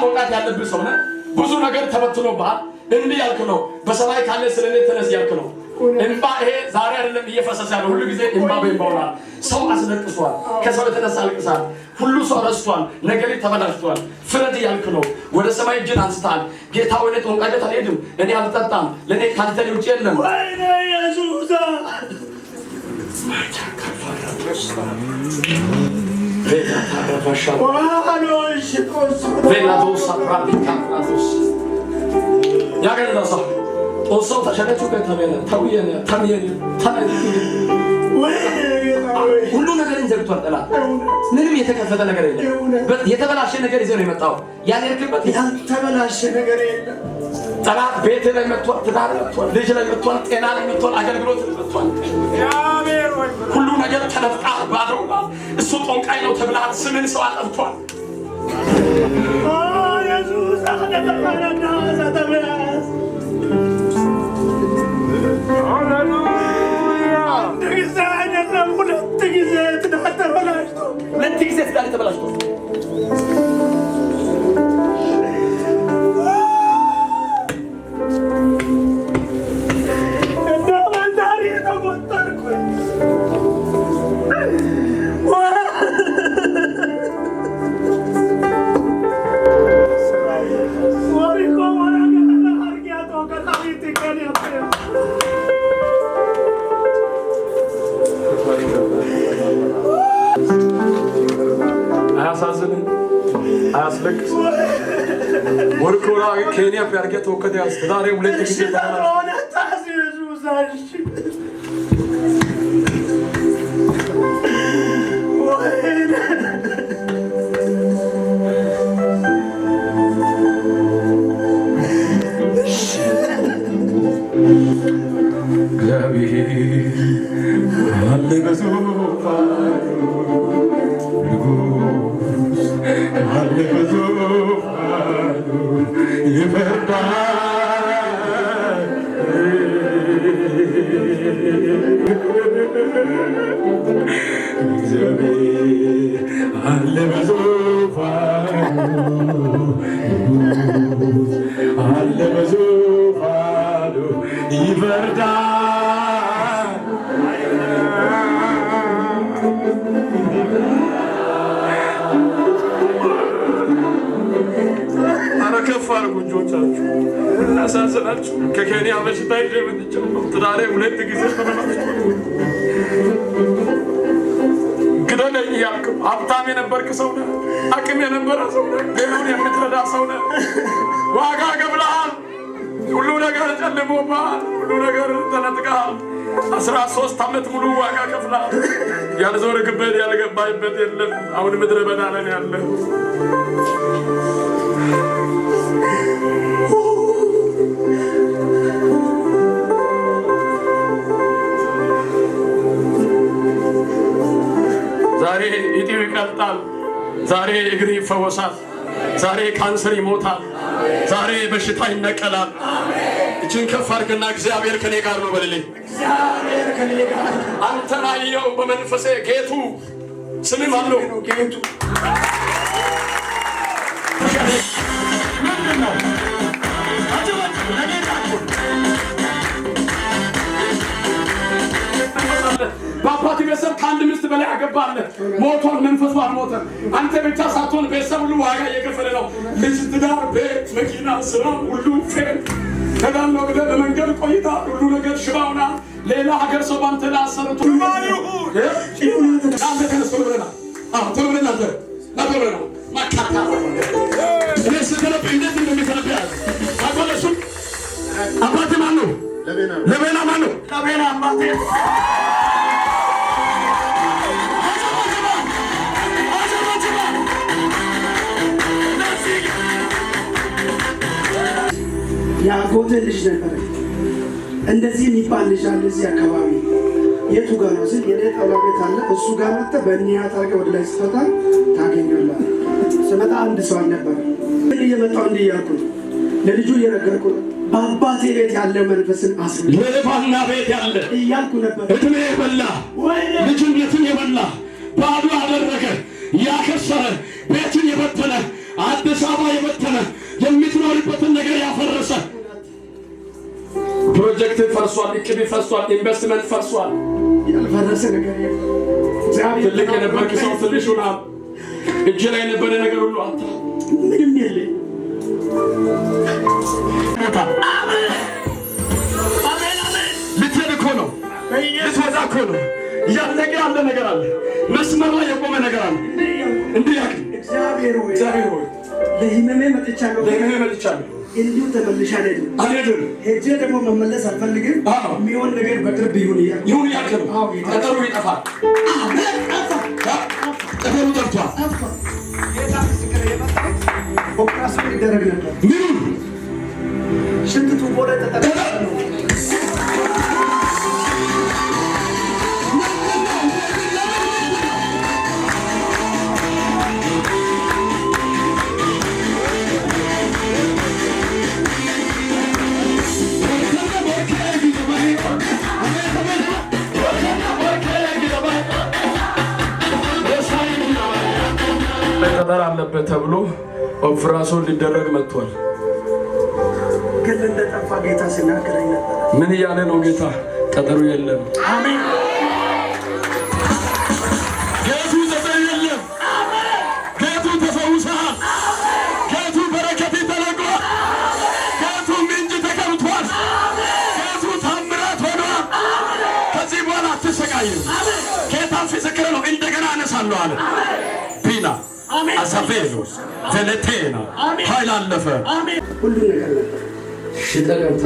መውጣት ያለብህ ሰው ነህ። ብዙ ነገር ተበትኖብሃል። እንዲህ ያልክ ነው በሰማይ ካለ ስለኔ ተነስ ያልክ ነው። እንባ ይሄ ዛሬ አይደለም እየፈሰሰ ያለው ሁሉ ጊዜ እንባ በእንባውናል። ሰው አስለቅሷል። ከሰው የተነሳ አልቅሳል። ሁሉ ሰው ረስቷል። ነገሬ ተበላሽቷል። ፍረድ ያልክ ነው። ወደ ሰማይ እጅን አንስታል። ጌታ ወደ ጦንቃይ ቤት አልሄድም፣ እኔ አልጠጣም፣ ለኔ ካንተ ውጭ የለም። ወይኔ ኢየሱስ Olsa taşana çok etabiyene, tabiye, ሁሉ ነገር እንዘግቷል። ጠላት ምንም የተከፈተ ነገር የለም። የተበላሸ ነገር ይዘው ነው የመጣው። ያለርክበት ያልተበላሸ ነገር የለም። ጠላት ቤት ላይ መጥቷል፣ ትዳር መጥቷል፣ ልጅ ላይ መጥቷል፣ ጤና ላይ መጥቷል፣ አገልግሎት ላይ መጥቷል። ሁሉ ነገር ተነፍቃል፣ ባዶና እሱ ጦንቃይ ነው ተብለሃል። ስምን ሰው አጠፍቷል። ኢየሱስ አደረገና ሰተበስ ሁለት ጊዜ ትዳር ተበላሽቶ አያስለቅስ ወርቁራ ኬንያ ቢያርገት ወከተ ያስተዳሪ ሁለት ጊዜ ተባለ እናሳዝናችሁ ከኬንያ በሽታ ይጀምጥቸው ትዳሬ ሁለት ጊዜ ተበላሽቶ ግደለኝ ያልክ ሀብታም የነበርክ ሰው ነህ። አቅም የነበረ ሰው ነህ። ሌላውን የምትረዳ ሰው ነህ። ዋጋ ገብለሃል። ሁሉ ነገር ጨልሞብሃል። ሁሉ ነገር ተነጥቀሃል። 13 ዓመት ሙሉ ዋጋ ከፍለሃል። ያልዞርክበት ያልገባህበት የለም። አሁን ምድረ በዳ ነን ያለው ዛሬ እጢው ይቀልጣል። ዛሬ እግር ይፈወሳል። ዛሬ ካንሰር ይሞታል። ዛሬ በሽታ ይነቀላል። እጅን ከፍ አድርግና እግዚአብሔር ከኔ ጋር ነው በልልኝ። እግዚአብሔር ከኔ ጋር አንተን አየሁ በመንፈሴ ጌቱ ስምም አለው ጌቱ ምንድነው? በአባት ቤተሰብ ከአንድ ሚስት በላይ አገባለህ። ሞቷል፣ መንፈሱ አልሞተም። አንተ ብቻ ሳትሆን ቤተሰብ ሁሉ ዋጋ እየከፈለ ነው። ልጅ፣ ትዳር፣ ቤት፣ መኪና፣ ስራ ሁሉ ፌል ከዳን ነው ብለህ በመንገድ ቆይታ ሁሉ ነገር ሽባውና ሌላ ሀገር ሰው ባንተ ላሰረቱ አንተ ተነስ ብለናል። ቶሎ ብለና ብለና ማካታ እኔ ስተነብ እንዴት እንደሚተነብ ያዝ አቆለሱ አባቴ ማን ነው? ለቤና ማን ነው? ለቤና አባቴ ያጎቴ ልጅ ነበር። እንደዚህ የሚባል ልጅ አለ እዚህ አካባቢ። የቱ ጋር ነው ሲል የኔ ጠላ ቤት አለ። እሱ ጋር መጥተህ በእኒያ ታርገ ወደ ላይ ስትወጣ ታገኛለህ። ስመጣ አንድ ሰው ነበር። ምን እየመጣው እንዲህ እያልኩ ለልጁ እየነገርኩ በአባቴ ቤት ያለ መንፈስን አስብ ለባና ቤት ያለ እያልኩ ነበር። እድሜ የበላ ልጁን የትን የበላ ባዶ አደረገ ያከሰረ ቤትን የበተነ አዲስ አበባ የበተነ የምትኖርበትን ነገር ያፈረሰ ፕሮጀክት ፈርሷል፣ እቅድ ፈርሷል፣ ኢንቨስትመንት ፈርሷል። ያልፈረሰ ነገር የለም። ትልቅ የነበርክ ሰው ትንሽ ሆነሃል። እጅ ላይ የነበረ ነገር ሁሉ አጣ። ምንም የለም። ልትሄድ እኮ ነው፣ ልትወጣ እኮ ነው። ያለቀ ያለ ነገር አለ፣ መስመር ላይ የቆመ ነገር አለ። እንዲህ ያክል እግዚአብሔር ሆይ ለህመሜ መጥቻለሁ። እንዲሁ ተመልሼ አልሄድም። ሄጄ ደግሞ መመለስ አልፈልግም። የሚሆን ነገር በቅርብ ይሁን እያልክ ነው። ቀጠሮ ይጠፋል። ቀጠሮ ጠፍቷል። ኦፕራሲዮን ይደረግ ነበር። ምኑን ሽንት ቱቦ ላይ ተጠቅልሎ ቀጠር አለበት ተብሎ ኦፕራሲዮን ሊደረግ መጥቷል። ግን እንደጠፋ ጌታ ሲናገረኝ ነበር። ምን እያለ ነው ጌታ? ቀጠሩ የለም። አሜን። ጌቱ ዘጠኝ የለም። ጌቱ ተፈውሰሃል። ጌቱ በረከት ተለቋል። ጌቱ ምንጭ ተከብቷል። ጌቱ ታምራት ሆኗል። ከዚህ በኋላ አትሰቃይም። ጌታ ምስክር ነው። እንደገና አነሳለሁ አለ። ቢና አሳፌሎ ቬለቴና ኃይል አለፈ። ሁሉ ነገር ነበር። ሽጠቀርታ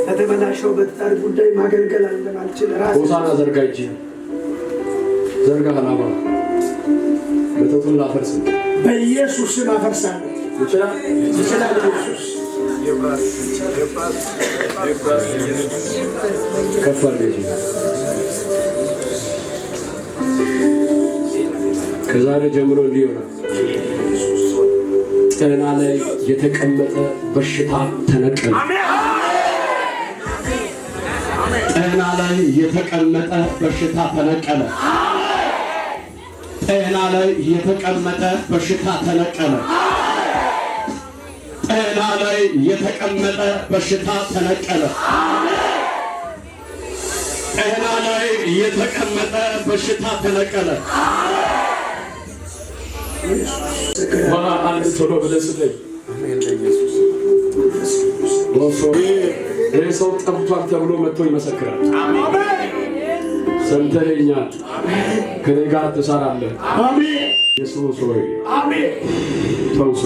በተበላሸው በትዳር ጉዳይ ማገልገል እንደማልችል ራሴ ሆሳና ዘርጋ እጅ ዘርጋ ላባ መተቱን ላፈርስ በኢየሱስ ስም አፈርሳለሁ። ይችላል ኢየሱስ ከፈር ከዛሬ ጀምሮ እንዲህ ይሆናል። ጤና ላይ የተቀመጠ በሽታ ተነቀለ። ጤና ላይ የተቀመጠ በሽታ ተነቀለ። ጤና ላይ የተቀመጠ በሽታ ተነቀለ። ጤና ላይ የተቀመጠ በሽታ ተነቀለ። ጤና ላይ የተቀመጠ በሽታ ተነቀለ። አንድ ቶሎ ብለህ ስጠኝ። ይህ ሰው ጠፍቷል ተብሎ መጥቶ ይመሰክራል። ሰምተኸኛል፣ ከኔ ጋር ትሰራለህ። ኢየሱስ ሆይ ተውሶ